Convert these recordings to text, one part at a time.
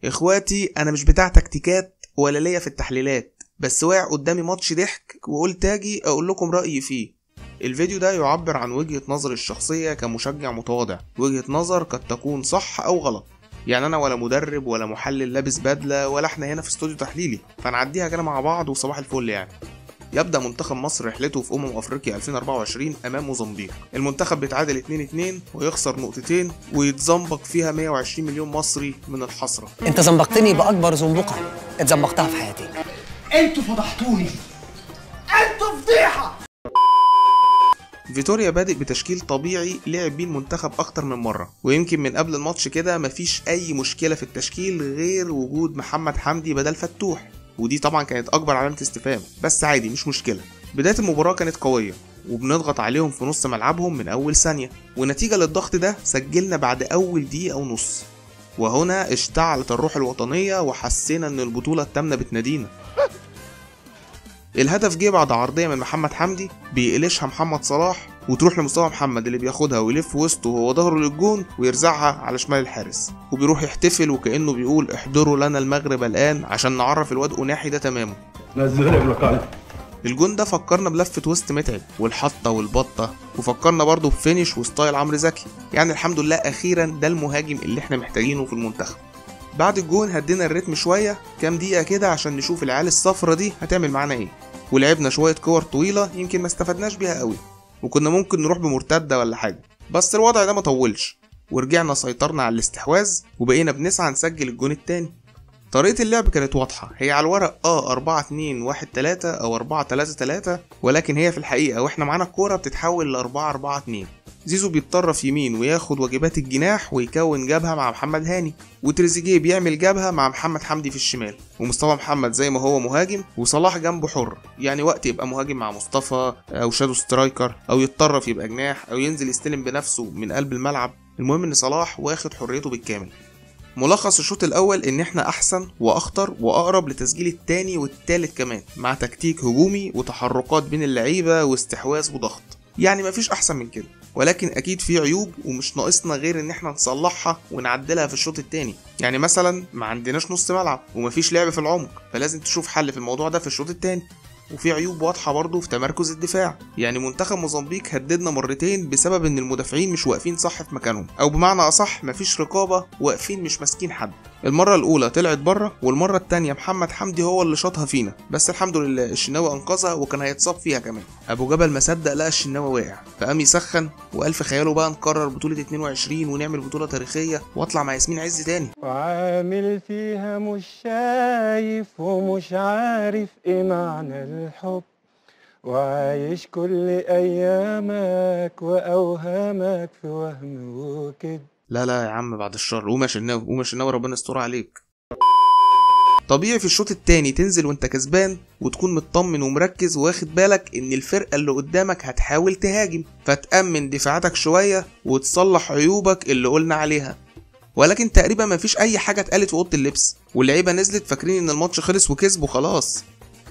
اخواتي انا مش بتاع تكتيكات ولا ليا في التحليلات، بس واقع قدامي ماتش ضحك وقلت اجي اقول لكم رأيي فيه. الفيديو ده يعبر عن وجهة نظري الشخصية كمشجع متواضع، وجهة نظر قد تكون صح او غلط. يعني انا ولا مدرب ولا محلل لابس بدلة، ولا احنا هنا في استوديو تحليلي، فنعديها كده مع بعض وصباح الفل يعني. يبدأ منتخب مصر رحلته في أفريقيا 2024 أمام موزمبيق. المنتخب بيتعادل 2-2 ويخسر نقطتين ويتزنبق فيها 120 مليون مصري من الحسرة. انت زنبقتني بأكبر زنبقة اتزنبقتها في حياتي. انتوا فضحتوني، انتوا فضيحة. فيتوريا بادئ بتشكيل طبيعي لعب بيه المنتخب أكتر من مرة، ويمكن من قبل الماتش كده مفيش أي مشكلة في التشكيل غير وجود محمد حمدي بدل فتوح، ودي طبعا كانت اكبر علامة استفهام، بس عادي مش مشكلة. بداية المباراة كانت قوية وبنضغط عليهم في نص ملعبهم من اول ثانية، ونتيجة للضغط ده سجلنا بعد اول دقيقة ونص، وهنا اشتعلت الروح الوطنية وحسينا ان البطولة التامنة بتنادينا. الهدف جه بعد عرضية من محمد حمدي بيقلشها محمد صلاح وتروح لمصطفى محمد اللي بياخدها ويلف وسطه وهو ظهره للجون ويرزعها على شمال الحارس، وبيروح يحتفل وكأنه بيقول احضروا لنا المغرب الآن عشان نعرف الواد أناحي ده تمامه. الجون ده فكرنا بلفة وسط متعب والحطة والبطة، وفكرنا برضه بفينش وستايل عمرو زكي. يعني الحمد لله أخيرا ده المهاجم اللي احنا محتاجينه في المنتخب. بعد الجون هدينا الريتم شوية كام دقيقة كده عشان نشوف العيال الصفرة دي هتعمل معانا ايه، ولعبنا شوية كور طويلة يمكن ما استفدناش بيها قوي، وكنا ممكن نروح بمرتدة ولا حاجة، بس الوضع ده ما طولش ورجعنا سيطرنا على الاستحواذ وبقينا بنسعى نسجل الجون التاني. طريقة اللعب كانت واضحة، هي على الورق 4-2-1-3 او 4-3-3، ولكن هي في الحقيقة واحنا معانا الكورة بتتحول ل 4-4-2. زيزو بيتطرف يمين وياخد واجبات الجناح ويكون جبهة مع محمد هاني، وتريزيجيه بيعمل جبهة مع محمد حمدي في الشمال، ومصطفى محمد زي ما هو مهاجم وصلاح جنبه حر، يعني وقت يبقى مهاجم مع مصطفى او شادو سترايكر، او يتطرف يبقى جناح، او ينزل يستلم بنفسه من قلب الملعب. المهم ان صلاح واخد حريته بالكامل. ملخص الشوط الاول ان احنا احسن واخطر واقرب لتسجيل التاني والتالت كمان، مع تكتيك هجومي وتحركات بين اللعيبة واستحواذ وضغط، يعني مفيش احسن من كده. ولكن اكيد في عيوب ومش ناقصنا غير ان احنا نصلحها ونعدلها في الشوط التاني. يعني مثلا ما عندناش نص ملعب ومفيش لعب في العمق، فلازم تشوف حل في الموضوع ده في الشوط التاني. وفي عيوب واضحة برضه في تمركز الدفاع، يعني منتخب موزمبيق هددنا مرتين بسبب ان المدافعين مش واقفين صح في مكانهم، او بمعنى اصح مفيش رقابة، واقفين مش ماسكين حد. المرة الاولى طلعت بره، والمرة التانية محمد حمدي هو اللي شاطها فينا، بس الحمد لله الشناوي انقذها وكان هيتصاب فيها كمان. ابو جبل ما صدق لقى الشناوي واقع فقام يسخن وقال في خياله بقى نكرر بطولة 22 ونعمل بطولة تاريخية واطلع مع ياسمين عز تاني. وعامل فيها مش شايف ومش عارف ايه معنى الحب، وعايش كل ايامك واوهامك في وهم وكده. لا يا عم بعد الشر، قوم يا شناوي، قوم يا شناوي، ربنا يستر عليك. طبيعي في الشوط التاني تنزل وانت كسبان وتكون مطمن ومركز واخد بالك ان الفرقة اللي قدامك هتحاول تهاجم، فتأمن دفاعاتك شوية وتصلح عيوبك اللي قلنا عليها. ولكن تقريبا مفيش اي حاجة اتقالت في اوضة اللبس، واللعيبة نزلت فاكرين ان الماتش خلص وكسبوا خلاص.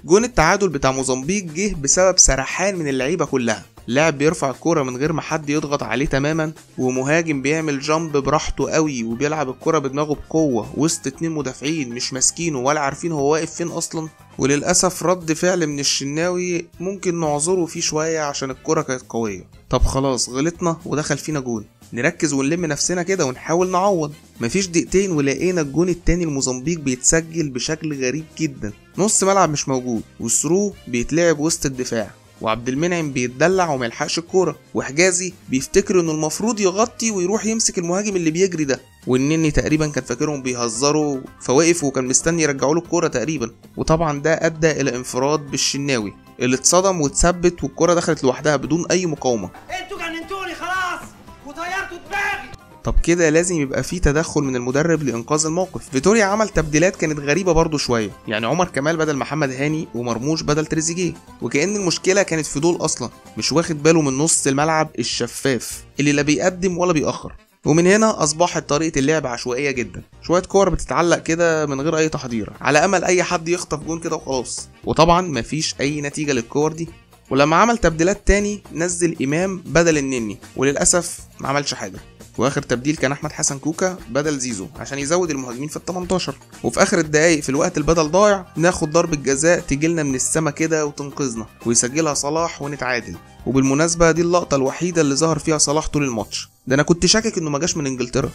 جون التعادل بتاع موزمبيق جه بسبب سرحان من اللعيبة كلها، لاعب بيرفع الكرة من غير ما حد يضغط عليه تماما، ومهاجم بيعمل جامب براحته قوي وبيلعب الكرة بدماغه بقوة وسط 2 مدافعين مش ماسكينه ولا عارفين هو واقف فين اصلا. وللأسف رد فعل من الشناوي ممكن نعذره فيه شوية عشان الكرة كانت قوية. طب خلاص غلطنا ودخل فينا جون، نركز ونلم نفسنا كده ونحاول نعوض. مفيش دقيقتين ولقينا الجون التاني الموزمبيق بيتسجل بشكل غريب جدا، نص ملعب مش موجود والثرو بيتلعب وسط الدفاع، وعبد المنعم بيتدلع وميلحقش الكوره، وحجازي بيفتكر انه المفروض يغطي ويروح يمسك المهاجم اللي بيجري ده، والنني تقريبا كان فاكرهم بيهزروا فوقف وكان مستني يرجعوا له الكوره تقريبا. وطبعا ده ادى الى انفراد بالشناوي اللي اتصدم واتثبت والكوره دخلت لوحدها بدون اي مقاومه. انتوا جننتوني خلاص وطيرتوا دماغي. طب كده لازم يبقى في تدخل من المدرب لإنقاذ الموقف. فيتوريا عمل تبديلات كانت غريبة برضو شوية، يعني عمر كمال بدل محمد هاني ومرموش بدل تريزيجيه، وكأن المشكلة كانت في دول أصلا، مش واخد باله من نص الملعب الشفاف اللي لا بيقدم ولا بيأخر. ومن هنا أصبحت طريقة اللعب عشوائية جدا، شوية كور بتتعلق كده من غير أي تحضير على أمل أي حد يخطف جون كده وخلاص، وطبعا مفيش أي نتيجة للكور دي. ولما عمل تبديلات تاني نزل إمام بدل النني، وللأسف ما عملش حاجة. واخر تبديل كان احمد حسن كوكا بدل زيزو عشان يزود المهاجمين في ال18. وفي اخر الدقايق في الوقت البدل ضايع ناخد ضربة جزاء تجيلنا من السما كده وتنقذنا ويسجلها صلاح ونتعادل. وبالمناسبة دي اللقطة الوحيدة اللي ظهر فيها صلاح طول الماتش، ده انا كنت شاكك انه ما جاش من انجلترا.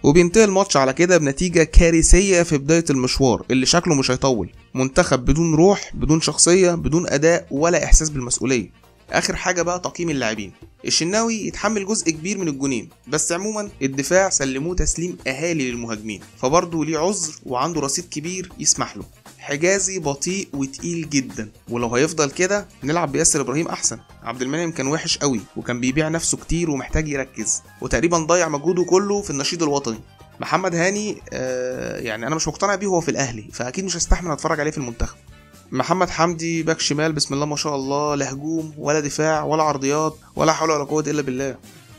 وبينتهي الماتش على كده بنتيجة كارثية في بداية المشوار اللي شكله مش هيطول. منتخب بدون روح، بدون شخصية، بدون أداء ولا إحساس بالمسؤولية. آخر حاجة بقى تقييم اللاعبين. الشناوي يتحمل جزء كبير من الجونين، بس عموما الدفاع سلموه تسليم أهالي للمهاجمين، فبرضه ليه عذر وعنده رصيد كبير يسمح له. حجازي بطيء وتقيل جدا، ولو هيفضل كده نلعب بياسر ابراهيم احسن. عبد المنعم كان وحش قوي وكان بيبيع نفسه كتير ومحتاج يركز، وتقريبا ضيع مجهوده كله في النشيد الوطني. محمد هاني يعني انا مش مقتنع بيه، هو في الاهلي فاكيد مش هستحمل اتفرج عليه في المنتخب. محمد حمدي باك شمال بسم الله ما شاء الله، لا هجوم ولا دفاع ولا عرضيات ولا حول ولا قوه الا بالله.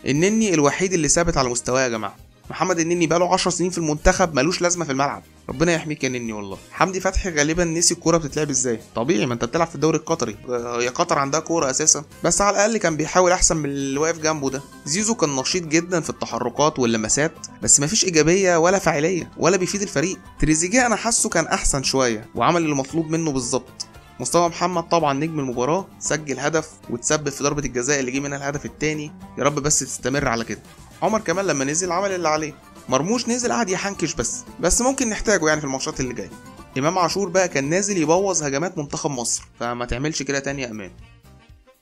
النني الوحيد اللي ثابت على مستواه يا جماعه. محمد النني بقاله 10 سنين في المنتخب ملوش لازمه في الملعب، ربنا يحميك يا نني والله. حمدي فتحي غالبا نسي الكوره بتتلعب ازاي، طبيعي ما انت بتلعب في الدوري القطري، هي قطر عندها كوره اساسا، بس على الاقل كان بيحاول احسن من اللي واقف جنبه ده. زيزو كان نشيط جدا في التحركات واللمسات، بس مفيش ايجابيه ولا فاعليه ولا بيفيد الفريق. تريزيجيه انا حاسه كان احسن شويه وعمل اللي مطلوب منه بالظبط. مصطفى محمد طبعا نجم المباراه، سجل هدف وتسبب في ضربه الجزاء اللي جه منها الهدف الثاني، يا رب بس تستمر على كده. عمر كمان لما نزل عمل اللي عليه. مرموش نزل قعد يحنكش بس ممكن نحتاجه يعني في الماتشات اللي جايه. امام عاشور بقى كان نازل يبوظ هجمات منتخب مصر، فما تعملش كده تاني يا امان.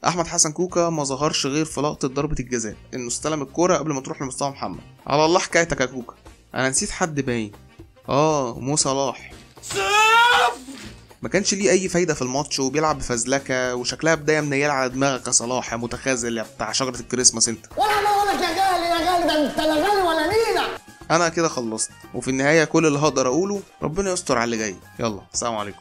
احمد حسن كوكا ما ظهرش غير في لقطه ضربه الجزاء، انه استلم الكوره قبل ما تروح لمصطفى محمد. على الله حكايتك يا كوكا، انا نسيت حد باين. مو صلاح ما كانش ليه اي فايده في الماتش وبيلعب بفزلكه وشكلها بدايه منيله على دماغك يا صلاح يا متخاذل يا بتاع شجره الكريسماس انت. ولا بقولك يا غالي يا غالي، ده انت لا غالي ولا نيله. انا كده خلصت، وفي النهايه كل اللي هقدر اقوله ربنا يستر على اللي جاي. يلا سلام عليكم.